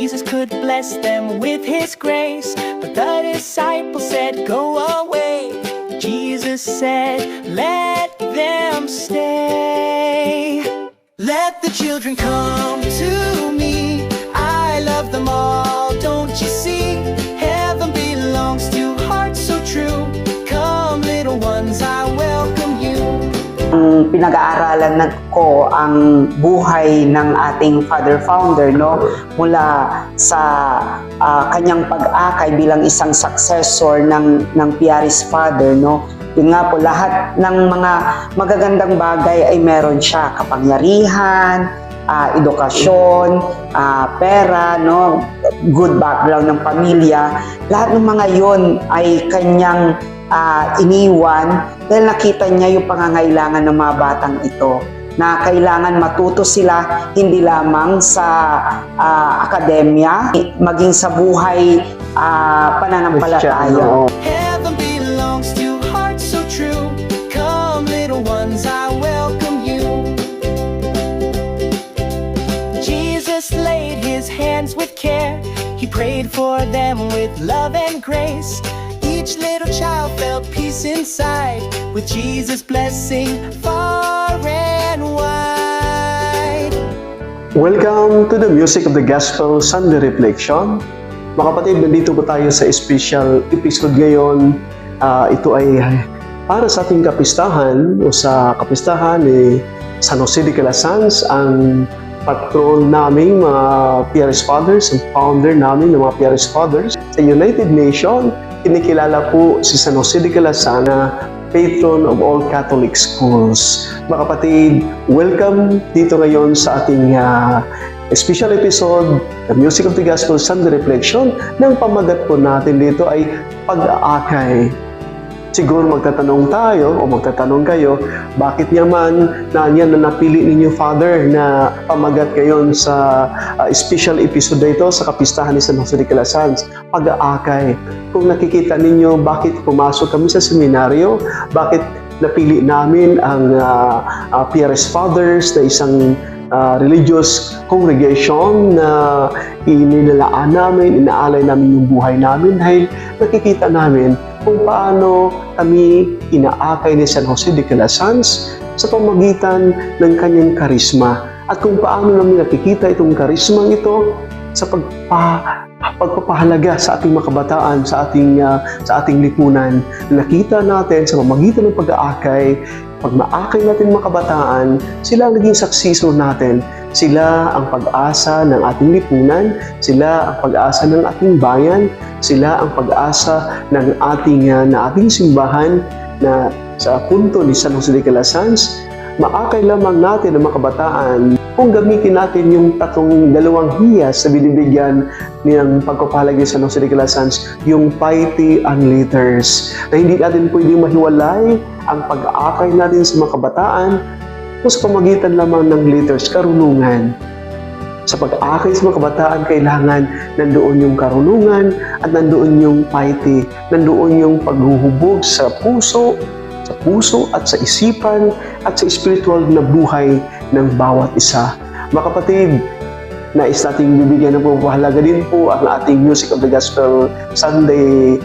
Jesus could bless them with his grace, but the disciples said, "Go away." Jesus said, "Let them stay. Let the children come to me. I love them all, don't you see? Heaven belongs to hearts so true. Come, little ones, I welcome you." Ang pinag-aaralan ko ang buhay ng ating Father Founder, no, mula sa kanyang pag-akay bilang isang successor ng Piaris Father, no. Yun nga po, lahat ng mga magagandang bagay ay meron siya: kapangyarihan, edukasyon, pera, no, good background ng pamilya. Lahat ng mga yon ay kanyang iniwan dahil nakita niya yung pangangailangan ng mga batang ito, na kailangan matuto sila hindi lamang sa akademya, maging sa buhay pananampalataya. Heaven belongs to hearts so true. Come, little ones, I welcome you. Jesus laid his hands with care. He prayed for them with love and grace. Each little child felt peace inside, with Jesus' blessing far and wide. Welcome to the Music of the Gospel Sunday Reflection. Mga kapatid, nandito po tayo sa special episode ngayon. Ito ay para sa ating kapistahan o sa kapistahan ni San Jose de Calasanz, ang patron naming mga Piaris Fathers, ang founder namin ng mga Piaris Fathers. Sa United Nations, kinikilala po si San Jose de Calasanz na patron of all Catholic schools. Mga kapatid, welcome dito ngayon sa ating special episode, The Music of the Gospel Sunday Reflection. Nang pamagat po natin dito ay pag-aakay. Siguro magtatanong tayo o magtatanong kayo, bakit naman na napili ninyo, Father, na pamagat ngayon sa special episode na ito sa kapistahan ni San Jose de Calasanz, pag-aakay. Kung nakikita ninyo, bakit pumasok kami sa seminaryo, bakit napili namin ang Piaris Fathers na isang religious congregation na inilalaan namin, inaalay namin yung buhay namin dahil nakikita namin kung paano kami inaakay ni San Jose de Calasanz sa pamamagitan ng kanyang karisma at kung paano namin nakikita itong karismang ito sa pagpapahalaga sa ating mga kabataan, sa ating lipunan. Nakita natin sa pamamagitan ng pag-aakay, pag maakay natin mga kabataan, sila ang naging successor natin. Sila ang pag-asa ng ating lipunan, sila ang pag-asa ng ating bayan, sila ang pag-asa ng ating simbahan na sa punto ni San Jose de Calasanz. Maakay lamang natin ang mga kabataan kung gamitin natin yung dalawang hiyas na binibigyan ng pagpapahalaga ni San Jose de Calasanz, yung piety and letters, na hindi natin pwedeng mahiwalay ang pag-aakay natin sa mga kabataan kung sa pamagitan lamang ng letters, karunungan. Sa pag-aakay sa mga kabataan, kailangan nandoon yung karunungan at nandoon yung piety, nandoon yung paghuhubog sa puso at sa isipan at sa spiritual na buhay ng bawat isa. Mga kapatid, nais nating bibigyan ng pagpapahalaga din po ang ating Music of the Gospel Sunday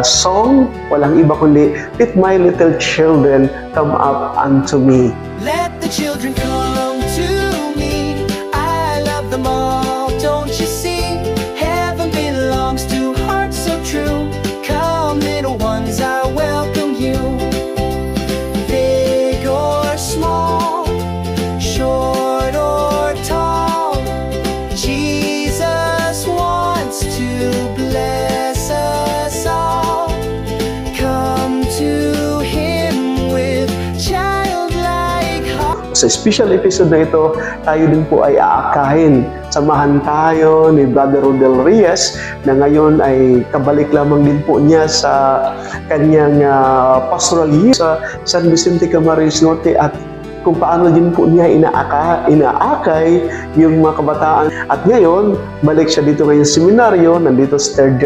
song. Walang iba kundi, "Let my little children come up unto me." Let the children come to me. I love them all, don't you see? Heaven belongs to hearts so true. Come, little ones, I welcome you. Big or small, short or tall, Jesus wants to bless us all. Come to him with childlike heart. Sa special episode na ito, tayo din po ay aakahin. Samahan tayo ni Brother Rodel Reyes na ngayon ay kabalik lamang din po niya sa kanyang pastoral year sa San Vicente Camarines Norte at kung paano din po niya inaakay yung mga kabataan. At ngayon, balik siya dito ngayon sa seminaryo, nandito sa third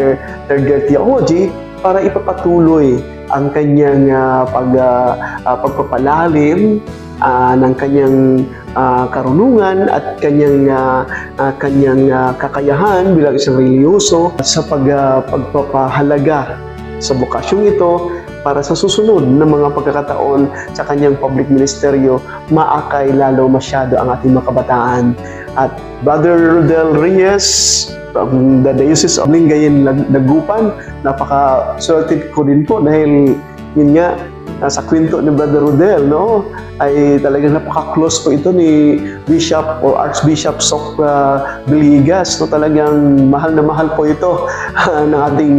year theology para ipapatuloy ang kanyang pagpapalalim ng kanyang karunungan at kanyang kakayahan bilang isang reliyoso sa pagpapahalaga sa bukasyong ito para sa susunod na mga pagkakataon sa kanyang public ministeryo, maakay lalo masyado ang ating mga kabataan. At Brother Rodel Reyes, from the Diocese of Lingayen, Dagupan, napaka-sorted ko din po dahil yun nga, sa kwento ni Brother Rodel, no, ay talagang napaka-close po ito ni Bishop or Archbishop Sok Villegas, no, talagang mahal na mahal po ito ng ating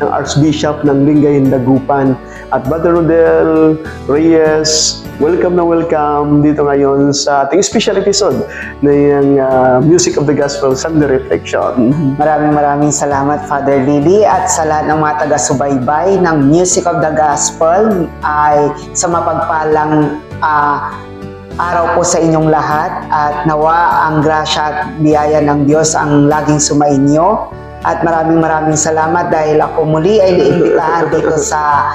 ng Archbishop ng Lingayen, Dagupan. At Brother Rodel Reyes, welcome na welcome dito ngayon sa ating special episode ng Music of the Gospel Sunday Reflection. Maraming salamat, Father Lily, at sa lahat ng mga taga-subaybay ng Music of the Gospel ay sa mapagpalang araw po sa inyong lahat, at nawa ang grasya at biyaya ng Diyos ang laging sumainyo. At maraming salamat dahil ako muli ay naimbitahan dito sa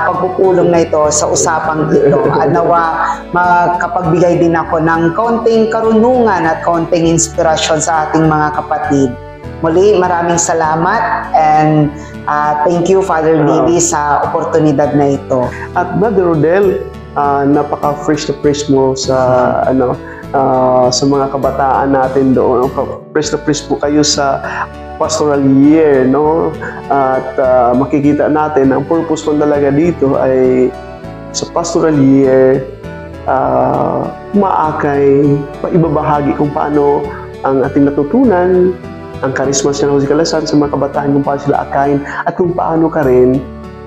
pagpupulong na ito, sa usapang ito. At nawa makapagbigay din ako ng kaunting karunungan at kaunting inspirasyon sa ating mga kapatid. Muli, maraming salamat, and thank you, Father Lily, sa oportunidad na ito. At Brother Rodel, napaka-fresh na fresh mo sa sa mga kabataan natin doon. Fresh na fresh po kayo sa pastoral year, no? At makikita natin ang purpose mo talaga dito ay sa pastoral year, maakay, paibabahagi kung paano ang ating natutunan, ang karisma siya ng Jose Calasan sa mga kabataan, kung paano sila akayin at kung paano ka rin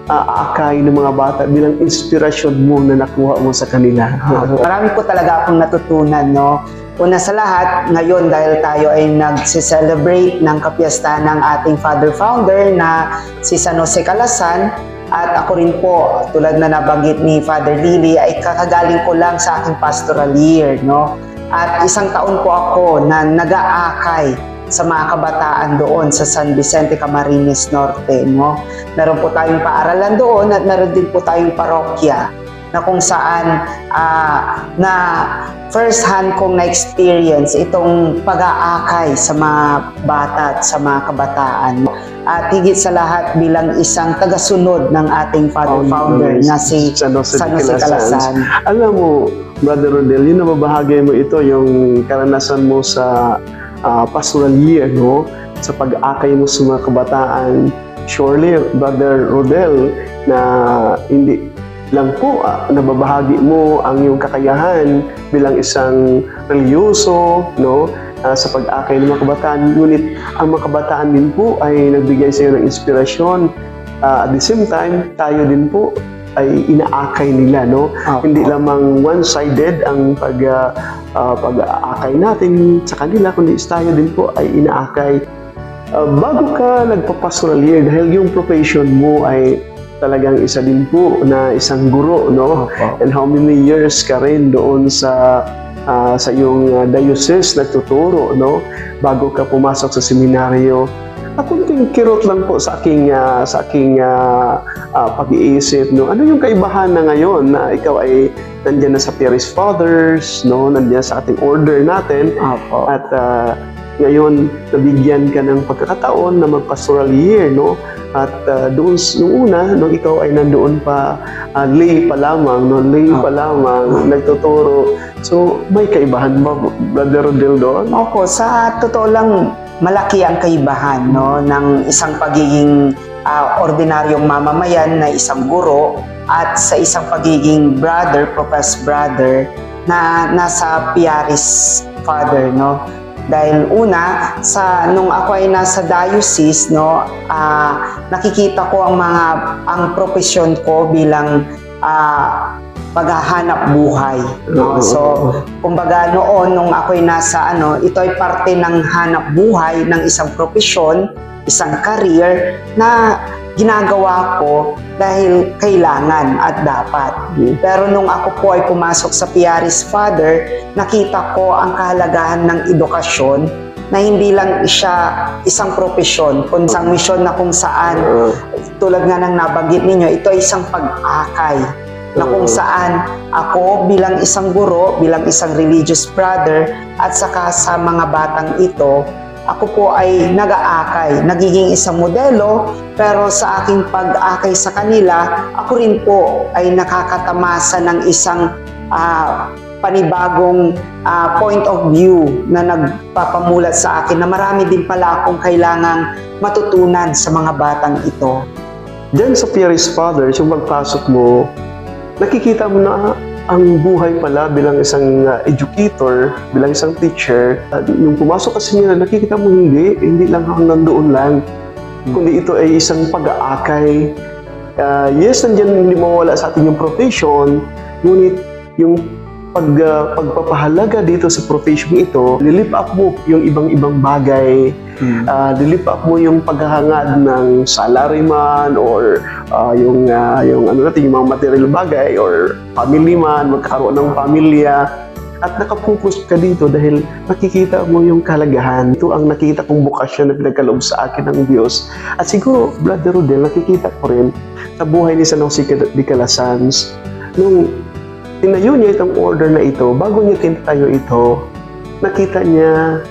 aakay ng mga bata bilang inspirasyon mo na nakuha mo sa kanila. Marami po talaga akong natutunan, no? Una sa lahat, ngayon dahil tayo ay nagse-celebrate ng kapiyastahan ng ating Father Founder na si San Jose Calasan, at ako rin po, tulad na nabanggit ni Father Lily, ay kakagaling ko lang sa aking pastoral year, no? At isang taon po ako na nag-aakay sa mga kabataan doon sa San Vicente Camarines Norte, no? Meron po tayong paaralan doon at meron din po tayong parokya na kung saan na first hand kong na-experience itong pag-aakay sa mga bata at sa mga kabataan. At higit sa lahat bilang isang tagasunod ng ating Father Founder na si San Jose Calasan. Alam mo, Brother Rodel, yun na mabahagi mo ito, yung karanasan mo sa pastoral year, no? Sa pag-aakay mo sa mga kabataan. Surely, Brother Rodel, na hindi lang po nababahagi mo ang iyong kakayahan bilang isang reliyoso, no? Sa pag-akay ng mga kabataan, ngunit ang mga kabataan din po ay nagbigay sa iyo ng inspirasyon. At the same time, tayo din po ay inaakay nila, no? Hindi lamang one-sided ang pag-aakay natin sa kanila, kundi tayo din po ay inaakay. Bago ka nagpa-pastoral year, dahil yung profession mo ay talagang isa din po na isang guro, no? And how many years ka rin doon sa iyong diocese nagtuturo, no? Bago ka pumasok sa seminaryo. Kunting kirot lang po sa aking pag-iisip, no? Ano yung kaibahan na ngayon na ikaw ay nandiyan na sa Parish Fathers, no? Nandiyan sa ating order natin, at ngayon nabigyan ka ng pagkakataon na mag-pastoral year, no? At doon nung una, nung ikaw ay nandoon pa, lay pa lamang, no? Lay pa lamang, nagtuturo. So, may kaibahan ba, Brother Rodel, doon? Opo, sa totoo lang, malaki ang kaibahan, no, ng isang pagiging ordinaryong mamamayan na isang guro at sa isang pagiging brother, professed brother na nasa Parish Father, no. Dahil una, nung ako ay nasa diocese, no, nakikita ko ang profesyon ko bilang paghahanap buhay, no? So, kumbaga noon nung ako'y nasa ito ay parte ng hanap buhay ng isang profesyon, isang career na ginagawa ko dahil kailangan at dapat. Pero nung ako po ay pumasok sa Parish Father, nakita ko ang kahalagahan ng edukasyon na hindi lang siya isang profesyon, kundi isang misyon na kung saan, tulad nga ng nabanggit ninyo, ito ay isang pag-akay na kung saan ako bilang isang guro, bilang isang religious brother, at saka sa mga batang ito, ako po ay nag-aakay, nagiging isang modelo, pero sa aking pag-akay sa kanila, ako rin po ay nakakatamasa ng isang panibagong point of view na nagpapamulat sa akin na marami din pala akong kailangang matutunan sa mga batang ito. Diyan sa Pieris Fathers, yung pagpasok mo, nakikita mo na ang buhay pala bilang isang educator, bilang isang teacher. Yung pumasok kasi nila, nakikita mo hindi lang hanggang doon lang. Kundi ito ay isang pag-aakay. Yes, nandiyan hindi mawala sa atin yung profession, ngunit yung pagpapahalaga dito sa profession ito, nilip up mo yung ibang-ibang bagay, nilip up mo yung paghahangad ng salaryman or yung mga material bagay or family man, magkakaroon ng pamilya, at nakapokus ka dito dahil nakikita mo yung kalagahan. Ito ang nakita kong bukasyon na pinagkaloob sa akin ng Diyos. At siguro, Brother Rodel, nakikita ko rin sa buhay ni San Jose de Calasanz, nung tinayo niya itong order na ito, bago niya tinatayo ito, nakita niya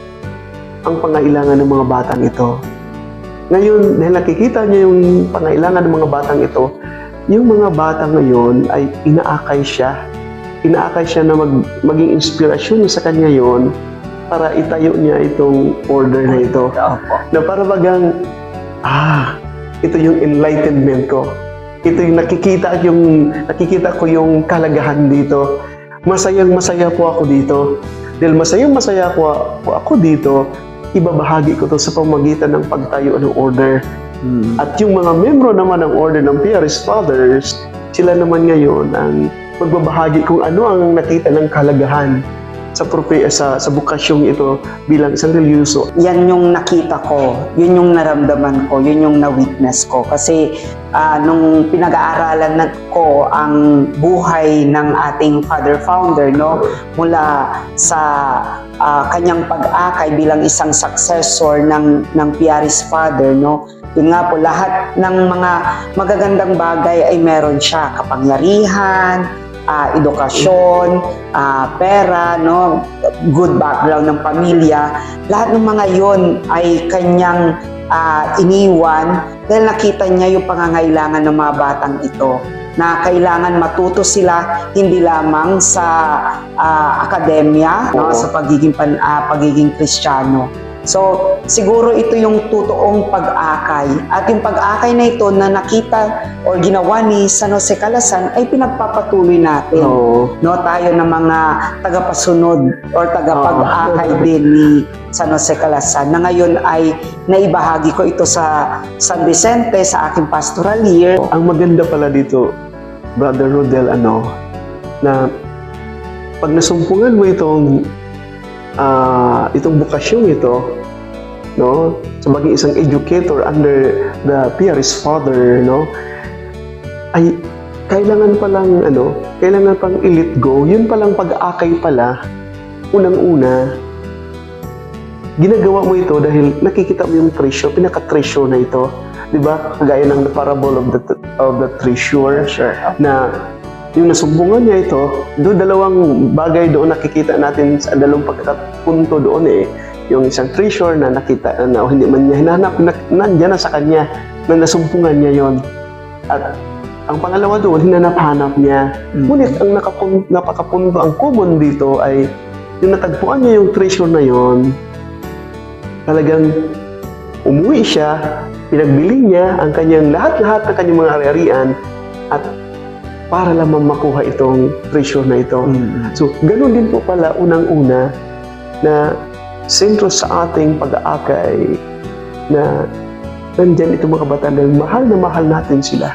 ang pangailangan ng mga batang ito. Ngayon, dahil nakikita niya yung pangailangan ng mga batang ito, yung mga batang ngayon ay inaakay siya. Inaakay siya na maging inspirasyon sa kanya yon para itayo niya itong order na ito. Na para bagang, ito yung enlightenment ko. Ito yung nakikita ko yung kalagahan dito. Masaya po ako dito. Dahil masaya po ako dito, ibabahagi ko to sa pamamagitan ng pagtayo ng order. At yung mga membro naman ng order ng Pieris Fathers, sila naman ngayon ang magbabahagi kung ano ang nakita ng kalagahan sa bukasyong ito bilang isang religyoso. Yan yung nakita ko, yun yung naramdaman ko, yun yung na-witness ko. Kasi nung pinag-aaralan ko ang buhay ng ating Father Founder, no, mula sa kanyang pag-akay bilang isang successor ng Pieris Father, no, yun nga po, lahat ng mga magagandang bagay ay meron siya, kapangyarihan, edukasyon, pera, no, good background ng pamilya. Lahat ng mga yon ay kanyang iniwan dahil nakita niya yung pangangailangan ng mga batang ito na kailangan matuto sila hindi lamang sa akademya, no, sa pagiging Kristiyano. So, siguro ito yung totoong pag-akay. At yung pag-akay na ito na nakita o ginawa ni San Jose Calasanz ay pinagpapatuloy natin. No, tayo na mga tagapasunod o tagapag-akay din ni San Jose Calasanz na ngayon ay naibahagi ko ito sa San Vicente sa aking pastoral year. Ang maganda pala dito, Brother Rodel, na pag nasumpungan mo itong bukasyong ito, no, sa maging isang educator under the Pieris Father, no, ay kailangan pang i-let go. Yun palang pag-akay pala, unang-una, ginagawa mo ito dahil nakikita mo yung treasure, pinaka-treasure na ito. Diba? Gaya ng the parable of the treasure, na yung nasumbungan niya ito, dalawang bagay doon nakikita natin sa dalawang pagkakapunto doon yung isang treasure na nakita na hindi man niya hinahanap, nandiyan na sa kanya, na nasumpungan niya yon. At ang pangalawa doon, hinanap-hanap niya. Ngunit ang napakapunto, ang common dito ay yung natagpuan niya yung treasure na yon, talagang umuwi siya, pinagbili niya ang kanyang lahat-lahat ng kanyang mga ari-arian at para lamang makuha itong treasure na ito. So, ganun din po pala unang-una na sentro sa ating pag-aakay na nandyan itong mga kabataan dahil mahal na mahal natin sila.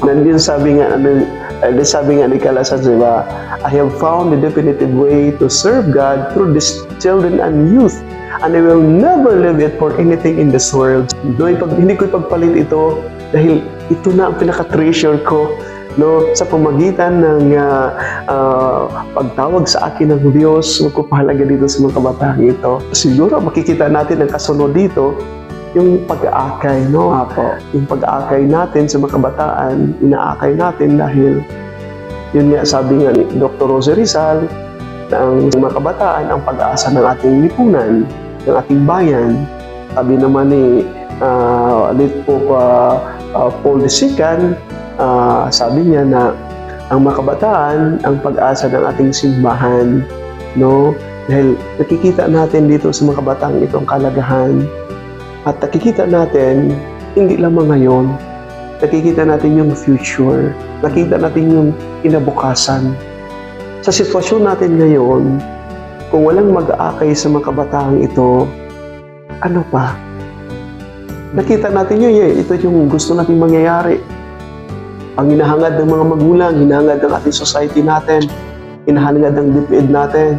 Nandiyan sabi nga ni Calasanz, diba? I have found the definitive way to serve God through these children and youth, and I will never leave it for anything in this world. Hindi ko ipagpalit ito dahil ito na ang pinaka-treasure ko, no, sa pamagitan ng pagtawag sa akin ng Diyos, magpapahalaga dito sa mga kabataan ito. Siguro makikita natin ang kasunod dito, yung pag-aakay, no? Yung pag-aakay natin sa mga kabataan, inaakay natin dahil Yun nga, sabi nga ni Dr. Jose Rizal, na ang mga kabataan ang pag-asa ng ating lipunan, ng ating bayan. Sabi naman ni Pope Paul II, sabi niya na ang mga kabataan ang pag-asa ng ating simbahan, no? Dahil nakikita natin dito sa mga kabataan ito ang kalagahan, at nakikita natin hindi lamang ngayon, nakikita natin yung future, nakikita natin yung kinabukasan. Sa sitwasyon natin ngayon, kung walang mag-aakay sa mga kabataang ito, ano pa? Nakita natin yun, ito yung gusto nating mangyayari. Ang hinahangad ng mga magulang, hinahangad ng ating society natin, hinahangad ng DepEd natin,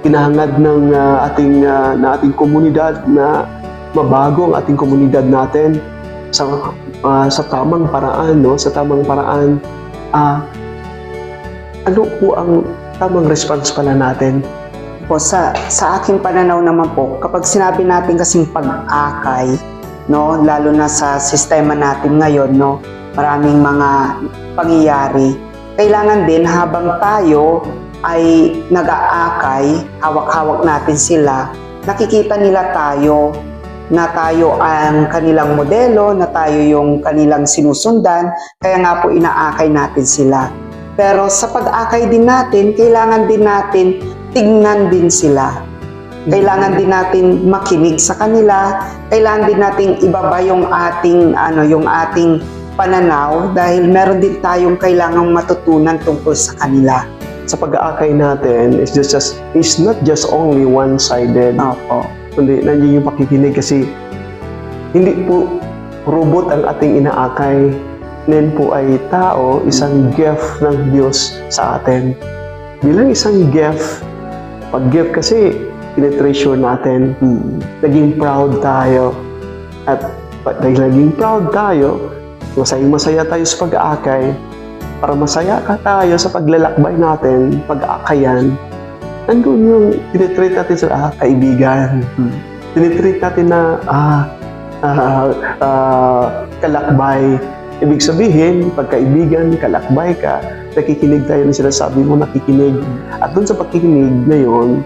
hinahangad ng ating komunidad na mabago ang ating komunidad natin sa tamang paraan, no? Sa tamang paraan, ano po ang tamang response pala natin? Po, sa aking pananaw naman po, kapag sinabi natin kasing pag-akay, no, lalo na sa sistema natin ngayon, no, maraming mga pangyayari, kailangan din habang tayo ay nag-aakay, hawak-hawak natin sila, nakikita nila tayo, na tayo ang kanilang modelo, na tayo yung kanilang sinusundan, kaya nga po inaakay natin sila. Pero sa pag-akay din natin, kailangan din natin tingnan din sila. Kailangan din natin makinig sa kanila, kailangan din natin ibaba yung ating pananaw dahil meron din tayong kailangang matutunan tungkol sa kanila. Sa pag-aakay natin, it's not just only one-sided. Opo. Kundi nandiyan yung pakikinig kasi hindi po robot ang ating inaakay. Yan po ay tao, isang gift ng Diyos sa atin. Bilang isang gift, pag-gift kasi, tinitreasure natin. Naging proud tayo. At dahil naging proud tayo, masaya tayo sa pag-aakay. Para masaya ka tayo sa paglalakbay natin, pag-aakayan, nandun yung tinitreat natin sa kaibigan. Tinitreat natin na kalakbay. Ibig sabihin, pagkaibigan, kalakbay ka, nakikinig tayo ng sinasabi mo, nakikinig. At dun sa pakikinig na yun,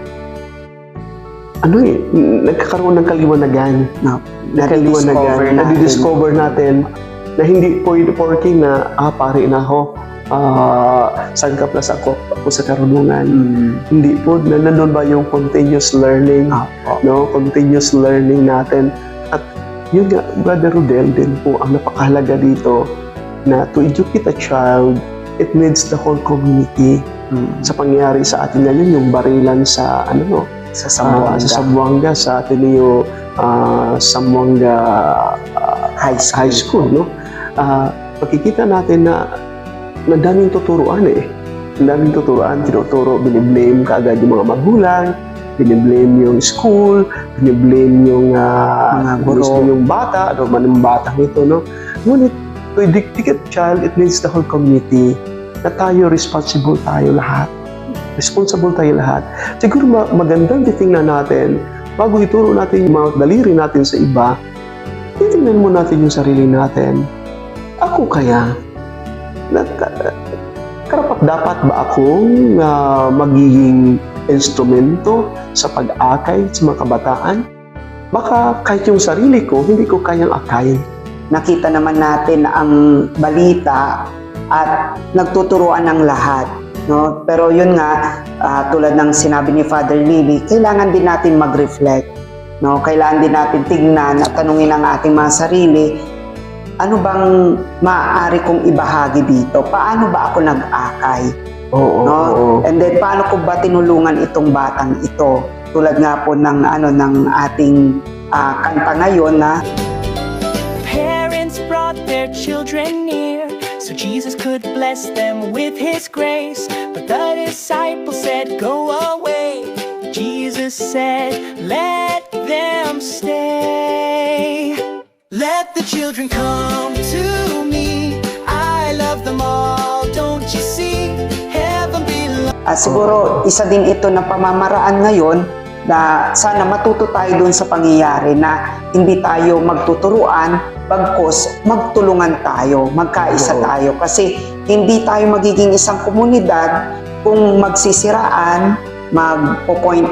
nagkakaroon ng kaliwanagan. Nadidiscover natin na hindi porking na, pare na ako, sangkap na ako sa karunungan. Hindi po, nandun ba yung continuous learning? No? Continuous learning natin. At yun nga, Brother Rodel din po ang napakahalaga dito na to educate a child, it needs the whole community. Sa pangyayari sa atin ngayon, yung barilan sa Zamboanga, sa Ateneo Zamboanga High School, no? Pagkikita natin na daming tuturuan Ang daming tuturuan, tinuturo, biniblame kaagad yung mga magulang, biniblame yung school, biniblame yung mga gusto yung bata, ano man yung batang ito, no? Ngunit, to educate child, it needs the whole community na tayo, responsible tayo lahat. Responsible tayo lahat. Siguro magandang titingnan natin, bago ituro natin yung mga daliri natin sa iba, titingnan mo natin yung sarili natin. Ako kaya, karapat dapat ba akong magiging instrumento sa pag-akay sa mga kabataan? Baka kahit yung sarili ko, hindi ko kayang akayin. Nakita naman natin ang balita at nagtuturuan ng lahat. No? Pero yun nga, tulad ng sinabi ni Father Lily, kailangan din natin mag-reflect. No? Kailangan din natin tignan at tanungin ang ating mga sarili, ano bang maaari kong ibahagi dito? Paano ba ako nag-akay? And then paano ko ba tinulungan itong batang ito? Tulad nga po ng ating kanta ngayon na Parents brought their children near so Jesus could bless them with His grace. But the disciples said, "Go away." Jesus said, "Let them stay. Let the children come to me. I love them all, don't you see? Heaven belongs." Siguro isa din ito na pamamaraan ngayon na sana matuto tayo dun sa pangyayari na hindi tayo magtuturuan, bagkus magtulungan tayo, magkaisa Oo. tayo. Kasi hindi tayo magiging isang komunidad kung magsisiraan, magpo-point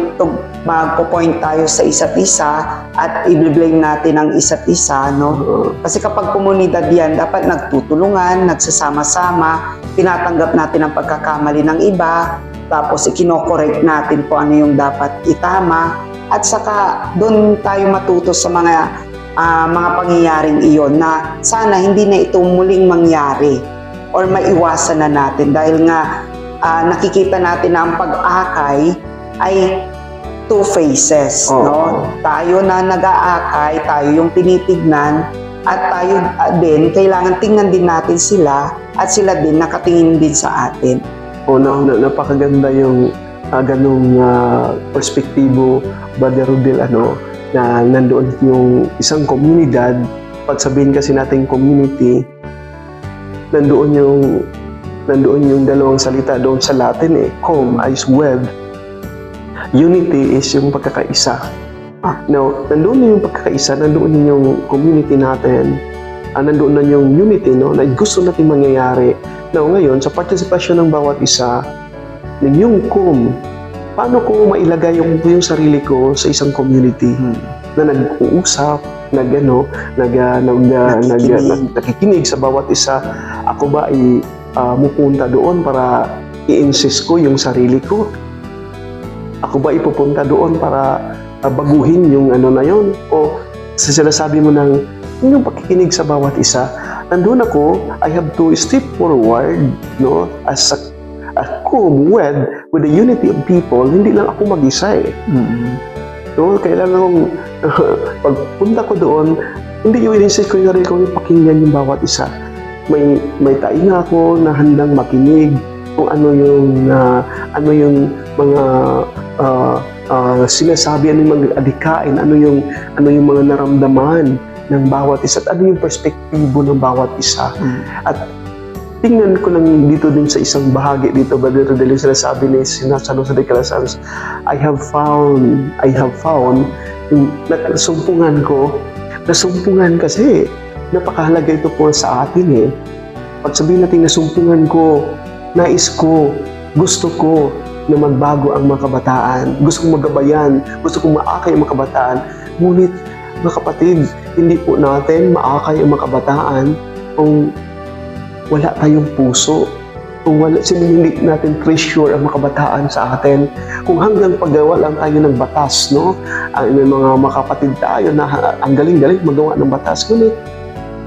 tayo sa isa't isa at i-blame natin ang isa't isa, no? Oo. Kasi kapag komunidad yan, dapat nagtutulungan, nagsasama-sama, tinatanggap natin ang pagkakamali ng iba, tapos ikinokorek natin kung ano yung dapat itama, at saka doon tayo matuto sa mga pangyayaring iyon na sana hindi na ito muling mangyari or maiwasan na natin dahil nga nakikita natin na ang pag-akay ay two faces, Oo. no? Tayo na nag-aakay, tayo yung tinitignan, at tayo din, kailangan tingnan din natin sila at sila din nakatingin din sa atin. Napakaganda yung ganong perspektibo, Brother Rodel, na nandoon yung isang komunidad. Pag sabihin kasi natin community, nandoon yung dalawang salita doon sa Latin com is web, unity is yung pagkakaisa. Now, nandoon na yung pagkakaisa, nandoon na yung community natin, nandoon na yung unity, no, na gusto natin mangyayari. Now, ngayon, sa partisipasyon ng bawat isa, yung com, paano ko mailagay yung sarili ko sa isang community na nag-uusap, nakikinig sa bawat isa. Ako ba ay mupunta doon para i-insist ko yung sarili ko? Ako ba ipupunta doon para baguhin yung na yun? O sinasabi mo ng yung pakikinig sa bawat isa, nandun ako, I have to step forward, no, as a com-wed with the unity of people. Hindi lang ako mag-isa No, kailangan kong pagpunta ko doon, hindi yung inisip ko yung sarili ko, pakinggan yung bawat isa. May tainga ako na handang makinig kung ano yung mga sinasabi, ano yung mga adikain, ano yung mga naramdaman ng bawat isa, at ano yung perspektibo ng bawat isa. At tingnan ko lang dito din sa isang bahagi dito, Brother Rodel, yung sinasabi ni San Jose de Calasanz, I have found yung nasumpungan kasi napakahalaga ito po sa atin Pag sabihin natin nasumpungan ko, nais ko, gusto ko na magbago ang mga kabataan, gusto kong magabayan, gusto kong maakay ang mga kabataan. Ngunit, mga kapatid, hindi po natin maakay ang mga kabataan kung wala tayong puso, kung hindi natin treasure ang mga kabataan sa atin, kung hanggang paggawa lang tayo ng batas, no? May mga makapatid tayo na ang galing-galing magawa ng batas, ngunit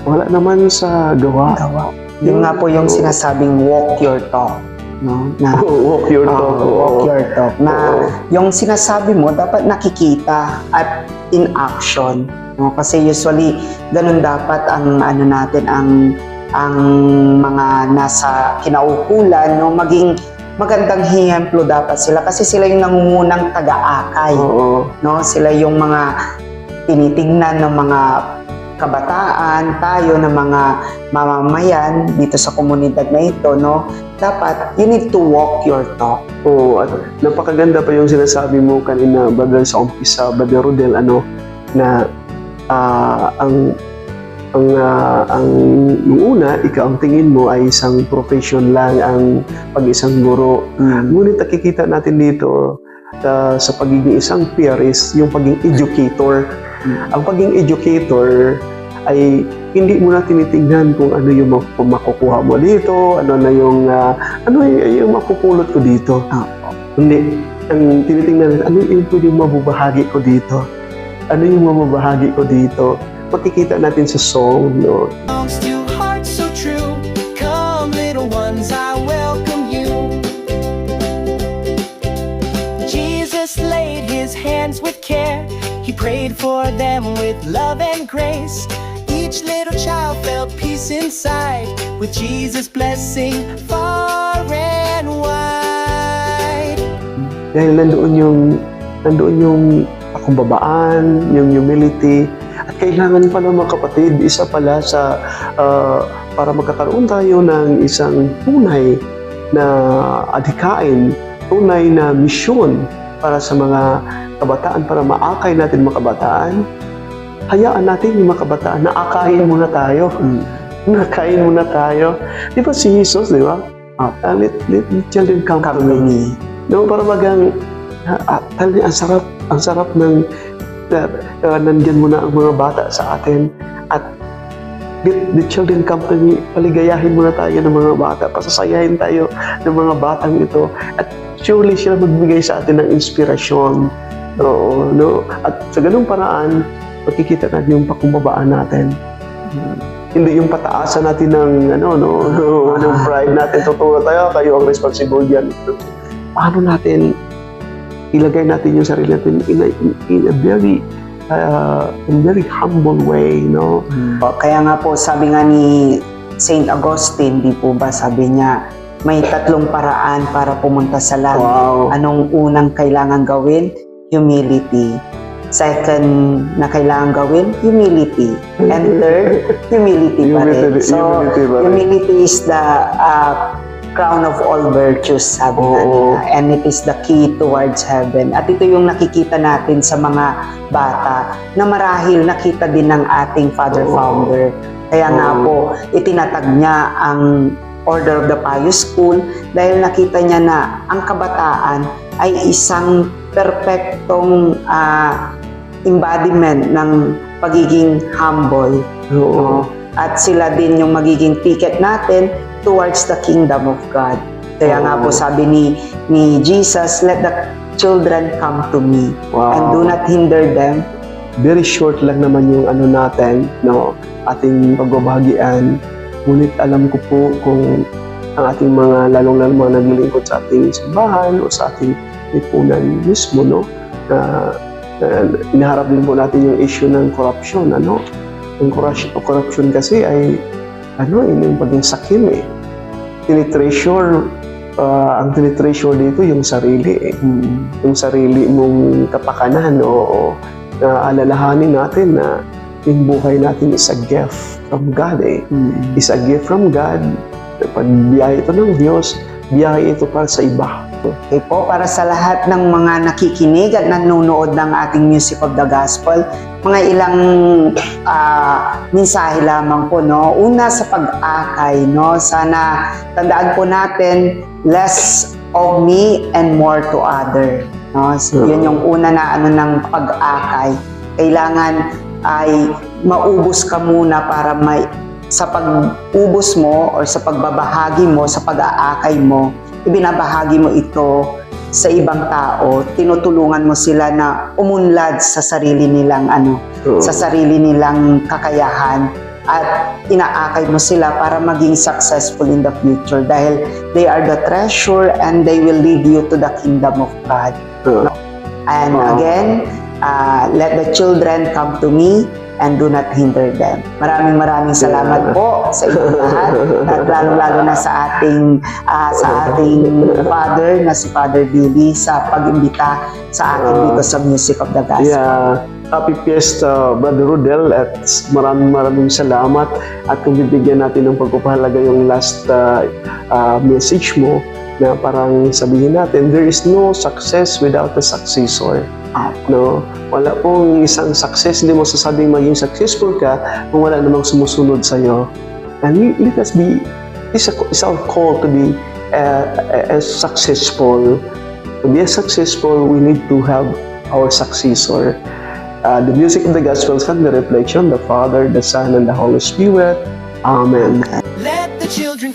wala naman sa gawa. Yung nga po yung sinasabing walk your talk, no? Na walk your talk. Walk your talk. Na yung sinasabi mo dapat nakikita at in action, no? Kasi usually ganun dapat ang natin, ang mga nasa kinaukulan, no, maging magandang hiyemplo dapat sila kasi sila yung nangungunang taga-akay. No, sila yung mga tinitingnan ng mga kabataan, tayo ng mga mamamayan dito sa komunidad na ito, no. Dapat you need to walk your talk. At napakaganda pa yung sinasabi mo kanina, Brother, sa umpisa, Brother Rodel, na yung una, ikaw ang tingin mo ay isang profession lang ang pag-isang guro. Ngunit nakikita natin dito sa pagiging isang peer is yung pagiging educator. Ang pagiging educator ay hindi mo na tinitingnan kung ano yung makukuha mo dito, ano yung mapupulot ko dito. Hindi. Ang tinitingnan, ano yung pwedeng mabubahagi ko dito? Ano yung mabubahagi ko dito? Makikita natin sa song, no? Belongs to hearts so true. Come, little ones, I welcome you. Jesus laid his hands with care. He prayed for them with love and grace. Each little child felt peace inside, with Jesus' blessing far and wide. Dahil nandoon yung pakumbabaan, yung humility. At kailangan pala, mga kapatid, isa pala sa para magkakaroon tayo ng isang tunay na adhikain, tunay na misyon para sa mga kabataan, para maakay natin mga kabataan, hayaan natin yung mga kabataan na akayin muna tayo. Nakain muna tayo. Di ba si Jesus, di ba? Let children come to me. No, para bagang talagang ang sarap ng nandyan muna ang mga bata sa atin at let the children come to me. Paligayahin muna tayo ng mga bata, pasasayahin tayo ng mga batang ito at surely sila magbigay sa atin ng inspirasyon. Oo, no? At sa ganung paraan, makikita natin yung pakumbabaan natin. Hindi yung pataasan natin ng ng pride natin, totoo tayo, kayo ang responsible diyan. Paano natin ilagay natin yung sarili natin in a very humble way, no? Kaya nga po, sabi nga ni Saint Augustine, di po ba, sabi niya, may 3 paraan para pumunta sa langit. Wow. Anong unang kailangan gawin? Humility. Second na kailangan gawin, humility. And third, humility pa rin. So, humility is the crown of all virtues, sabi nga nila. And it is the key towards heaven. At ito yung nakikita natin sa mga bata na marahil nakita din ng ating Father Founder. Kaya nga po, itinatag niya ang Order of the Pious School dahil nakita niya na ang kabataan ay isang perpektong embodiment ng pagiging humble. At sila din yung magiging ticket natin towards the kingdom of God. Kaya nga po sabi ni Jesus, let the children come to me and do not hinder them. Very short lang naman yung natin, no, ating pagbabahagian. Ngunit alam ko po kung ang ating mga lalong-lalong mga naglilingkod sa ating simbahan o sa ating lipunan mismo, no, inaharap din po natin yung issue ng corruption, Yung corruption kasi ay yung paging sakim ang tinitreasure dito yung sarili yung sarili mong kapakanan alalahanin natin na yung buhay natin is a gift from God is a gift from God. Pag biyahe ito ng Diyos, biyahe ito para sa iba. Okay po, para sa lahat ng mga nakikinig at nanonood ng ating Music of the Gospel, mga ilang mensahe lamang po, no? Una sa pag-akay, no? Sana tandaan po natin, less of me and more to other, no? So, yun yung una na ng pag-akay. Kailangan ay maubos ka muna para sa pag-ubos mo or sa pagbabahagi mo, sa pag-aakay mo, ibinabahagi mo ito sa ibang tao, tinutulungan mo sila na umunlad sa sarili nilang sa sarili nilang kakayahan at inaakay mo sila para maging successful in the future dahil they are the treasure and they will lead you to the kingdom of God. And again, let the children come to me and do not hinder them. Maraming salamat po sa inyong lahat at lalo-lalo na sa ating father na si Father Billy sa pag-imbita sa akin dito sa Music of the Gospel. Yeah. Happy Fiesta, Brother Rodel, at maraming salamat at kung bibigyan natin ng pagpapahalaga yung last message mo na parang sabihin natin, there is no success without a successor. No, wala pong isang success, hindi mo sasabing maging successful ka kung wala namang sumusunod sa iyo. And let us be, it's our call to be successful. To be successful, we need to have our successor. The Music of the Gospel Sunday Reflection, the Father, the Son, and the Holy Spirit. Amen. Let the children